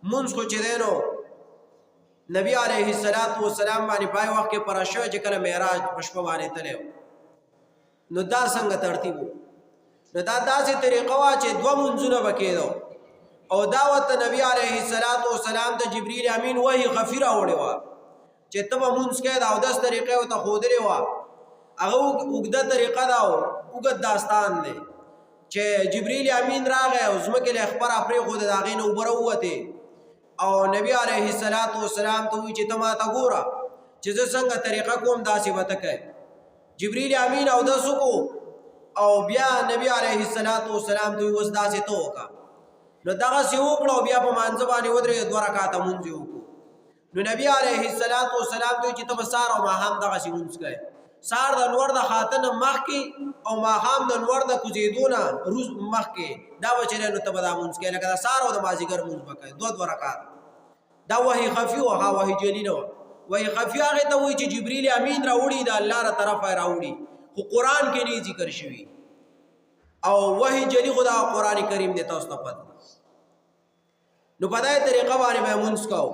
منځ خو چې دی نو نبی علیه السلام باندې پای وخت کې پوره شوی چې کله معراج په شپه باندې تللی نو دا څنګه ترتیب و نو دا داسې طریقه وه چې دوه منځونه به کېدو او دا ورته نبی علیه السلام ته جبریل امین وحی خفي راوړې وه چې ته به مونځ کوې د اودس طریقه ورته ښودلې وه هغه اوږده طریقه ده او اوږد داستان دی چې جبریل امین راغی او ځمکې له خپره پرېښوده د هغې نه اوبه راووتې او نبی علیه السلام ته وایي چې ته ما ته ګوره چې زه څنګه طریقه کوم داسې به ته کوې جبریل امین اودس وکړو او بیا نبی علیه السلام ته وایي اوس داسې ته وکړه نو دغسې وکړه او بیا په مانځه باندې ودرېږه 2 رکعته مونځ یې وکړو نو نبی علیه السلام ته وایي چې ته به سهار او ماښام دغسې مونځ کوې سهار د لمر د خاته نه مخکې او ماښام د لمر د کوزېدو نه مخکې دا به چې دی نو ته به دا مونځ کوې لکه د سهار او د مازدیګر مونځ به کوې 2 رکعات دا وحی خفي وه ها وحی جلي نه وه وحی خفي هغې ته وایي چې جبریل امین راوړي د الله له طرفه یې راوړي خو قرآن کې نه ذکر شوي او وحی جلي خو دا قرآن کریم دی تاسو ته پته نو په دې طریقه باندې به مونځ کوو